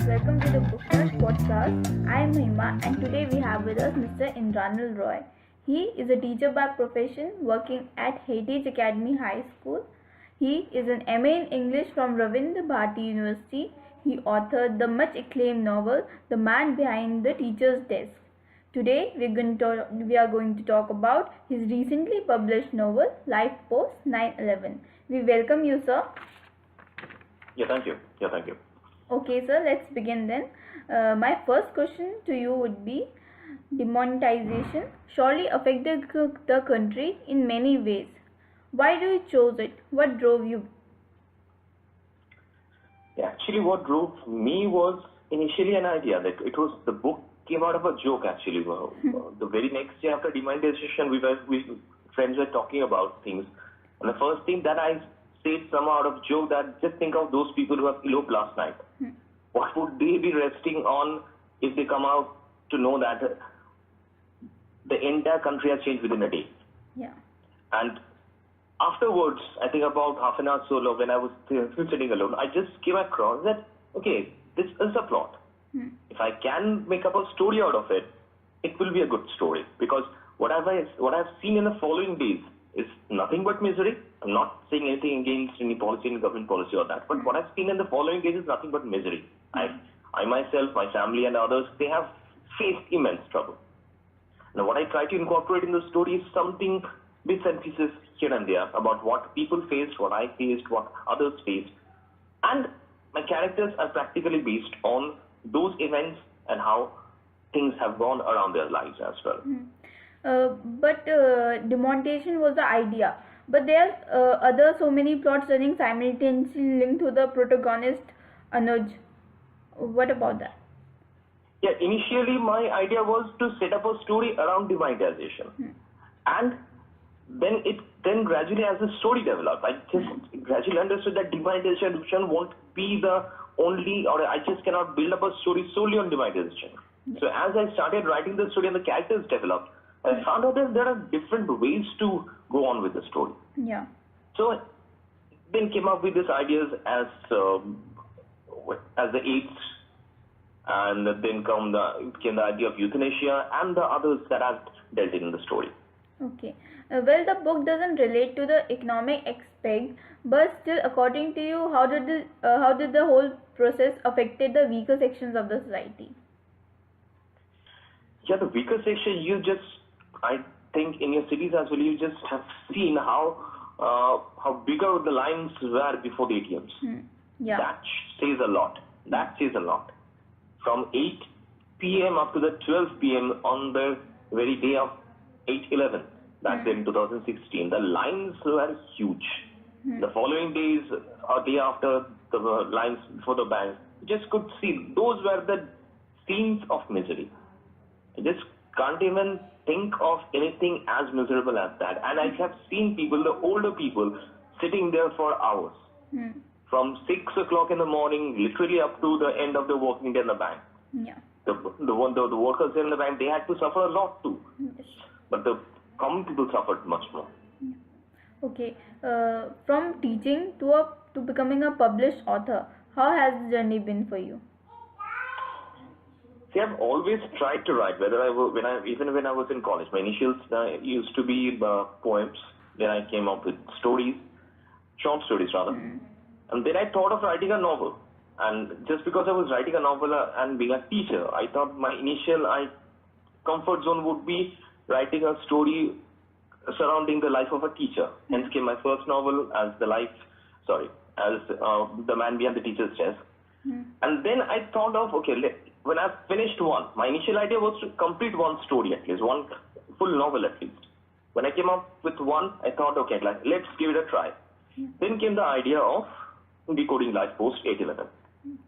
welcome to the Booknerds podcast. I am Mahima and today we have with us Mr. Indranil Roy. He is a teacher by profession working at Heritage Academy High School. He is an MA in English from Ravindra Bharati University. He authored the much acclaimed novel The Man Behind the Teacher's Desk. Today we are going to talk about his recently published novel Life Post 9/11. We welcome you, sir. Thank you. Okay, sir, let's begin then. My first question to you would be demonetization surely affected the country in many ways. Why do you chose it? What drove you? Actually, what drove me was initially an idea that it was the book came out of a joke. Actually, the very next day after demonetization, we friends were talking about things, and the first thing that I said somehow out of joke that just think of those people who have eloped last night. What would they be resting on if they come out to know that the entire country has changed within a day? Yeah. And afterwards, I think about half an hour solo, when I was sitting alone, I just came across that, okay, this is a plot. If I can make up a story out of it, it will be a good story. Because what I've seen in the following days is nothing but misery. I'm not saying anything against any policy, any government policy or that. But what I've seen in the following days is nothing but misery. I myself, my family and others, they have faced immense trouble. Now what I try to incorporate in the story is something, bits and pieces here and there about what people faced, what I faced, what others faced. And my characters are practically based on those events and how things have gone around their lives as well. But demonetization was the idea. But there are other so many plots running simultaneously linked to the protagonist Anuj. What about that? Yeah, initially my idea was to set up a story around demonetization. And then gradually as the story developed, I just gradually understood that demonetization won't be the only, or I just cannot build up a story solely on demonetization. So as I started writing the story and the characters developed, I found out that there are different ways to go on with the story. Yeah. So then came up with these ideas as the AIDS, and then came the idea of euthanasia and the others that I've dealt in the story. Okay. Well, the book doesn't relate to the economic aspect, but still, according to you, how did the whole process affected the weaker sections of the society? Yeah, the weaker section, I think in your cities as well, you just have seen how bigger the lines were before the ATMs. Yeah. That says a lot. From 8 p.m. up to the 12 p.m. on the very day of 8/11, back then 2016, the lines were huge. The following days or day after, the lines before the bank, you just could see those were the scenes of misery. You just can't even think of anything as miserable as that. And I have seen people, the older people, sitting there for hours. From 6 o'clock in the morning, literally up to the end of the working day in the bank. Yeah. The workers in the bank, they had to suffer a lot too. Yes. But the common people suffered much more. Okay. From teaching to becoming a published author, how has the journey been for you? See, I've always tried to write. Even when I was in college, my initials used to be poems. Then I came up with stories, short stories rather. And then I thought of writing a novel. And just because I was writing a novel and being a teacher, I thought my initial comfort zone would be writing a story surrounding the life of a teacher. Hence came my first novel as The Man Behind the Teacher's Desk. And then I thought of, when I finished one, my initial idea was to complete one story at least, one full novel at least. When I came up with one, I thought, let's give it a try. Then came the idea of Decoding Life Post 8/11.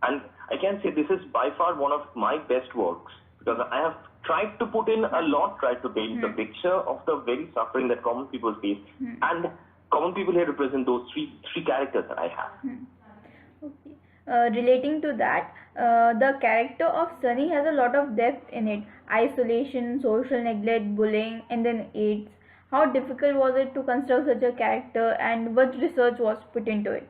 And I can say this is by far one of my best works, because I have tried to put in a lot, tried to paint the picture of the very suffering that common people face. And common people here represent those three characters that I have. Okay. Relating to that, the character of Sunny has a lot of depth in it. Isolation, social neglect, bullying, and then AIDS. How difficult was it to construct such a character, and what research was put into it?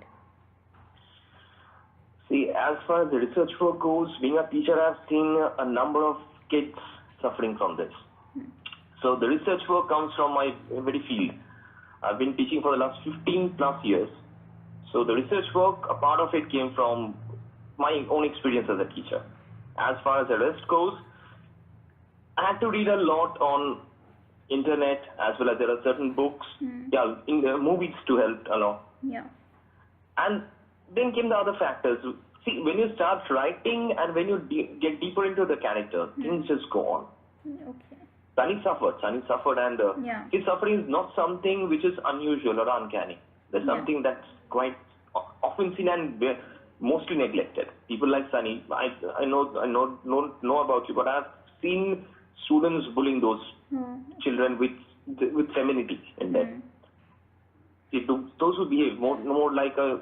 See, as far as the research work goes, being a teacher, I've seen a number of kids suffering from this. So the research work comes from my very field. I've been teaching for the last 15 plus years. So the research work, a part of it came from my own experience as a teacher. As far as the rest goes, I had to read a lot on internet, as well as there are certain books, in the movies to help along. Yeah. And then came the other factors. See, when you start writing and when you get deeper into the character, things just go on. Okay. Sunny suffered, and his suffering is not something which is unusual or uncanny. There's something that's quite often seen and mostly neglected. People like Sunny, I know about you, but I've seen students bullying those children with femininity in them. Those who behave more like a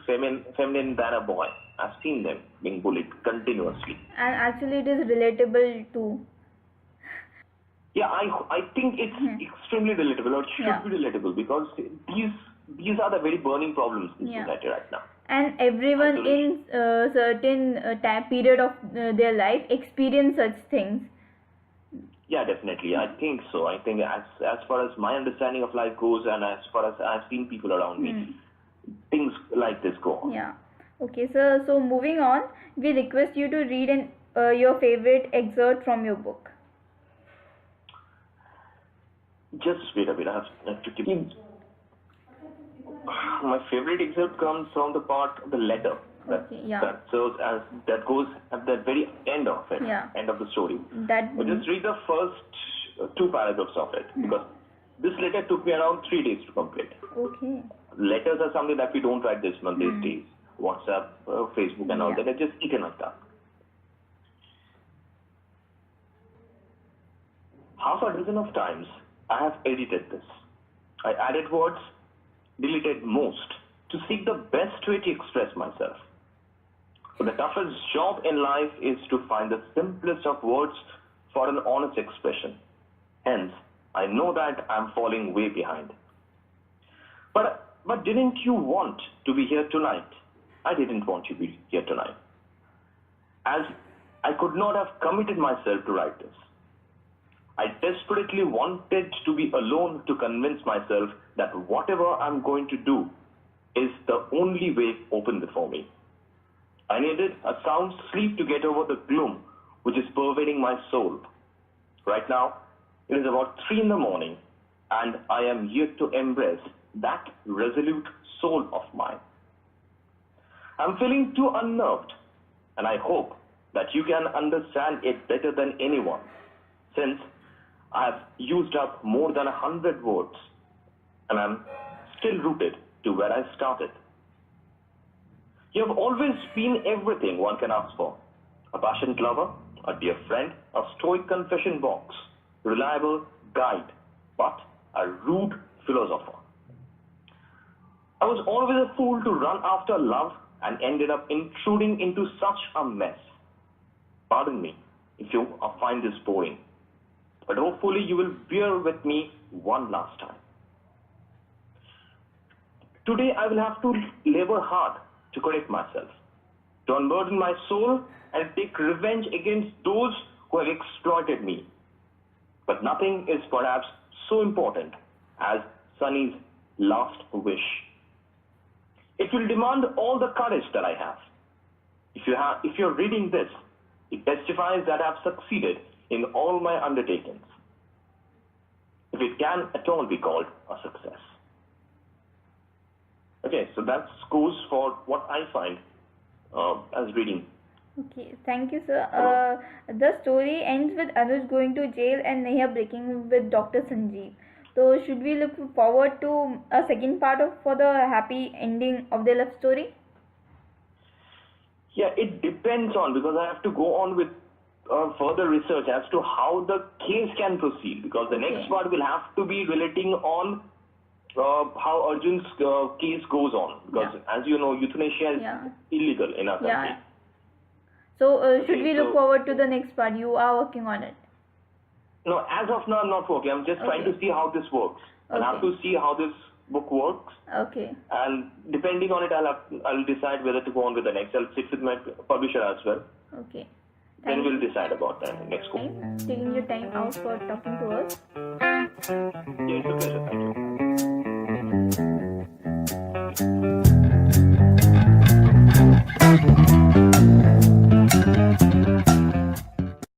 feminine than a boy. I've seen them being bullied continuously. And actually, it is relatable too. Yeah, I think it's extremely relatable, or it should be relatable, because these are the very burning problems in society right now. And everyone in a certain time period of their life experience such things. Yeah, definitely. I think so. I think as far as my understanding of life goes, and as far as I've seen people around me, things like this go on. Yeah. Okay, so moving on, we request you to read your favorite excerpt from your book. Just wait a bit. I have to keep. My favorite excerpt comes from the part, the letter. That goes at the very end of it, end of the story. I'll just read the first 2 paragraphs of it, because this letter took me around 3 days to complete. Okay. Letters are something that we don't write these days. WhatsApp, Facebook and all that, they're just eaten us up. Half a dozen of times I have edited this. I added words, deleted most, to seek the best way to express myself. So the toughest job in life is to find the simplest of words for an honest expression. Hence, I know that I'm falling way behind. But didn't you want to be here tonight? I didn't want to be here tonight, as I could not have committed myself to write this. I desperately wanted to be alone to convince myself that whatever I'm going to do is the only way open before me. I needed a sound sleep to get over the gloom which is pervading my soul. Right now, it is about 3 in the morning, and I am yet to embrace that resolute soul of mine. I'm feeling too unnerved, and I hope that you can understand it better than anyone, since I have used up more than 100 words, and I'm still rooted to where I started. You have always been everything one can ask for: a passionate lover, a dear friend, a stoic confession box, reliable guide, but a rude philosopher. I was always a fool to run after love and ended up intruding into such a mess. Pardon me if you find this boring, but hopefully you will bear with me one last time. Today I will have to labor hard to correct myself, to unburden my soul and take revenge against those who have exploited me. But nothing is perhaps so important as Sunny's last wish. It will demand all the courage that I have. If you're reading this, it testifies that I've succeeded in all my undertakings, if it can at all be called a success. Okay, so that goes for what I find as reading. Okay, thank you, sir. The story ends with Anuj going to jail and Neha breaking with Dr. Sanjeev. So, should we look forward to a second part for the happy ending of the love story? Yeah, it depends on, because I have to go on with further research as to how the case can proceed, because the next part will have to be relating on how Arjun's case goes on, because as you know, euthanasia is illegal in our country. So, should we look forward to the next part? You are working on it. No, as of now, I'm not working. I'm just trying to see how this works. And I have to see how this book works. Okay. And depending on it, I'll decide whether to go on with the next. I'll sit with my publisher as well. Okay. Then we'll decide about the next book. Taking your time out for talking to us. Yeah, it's a pleasure. Thank you.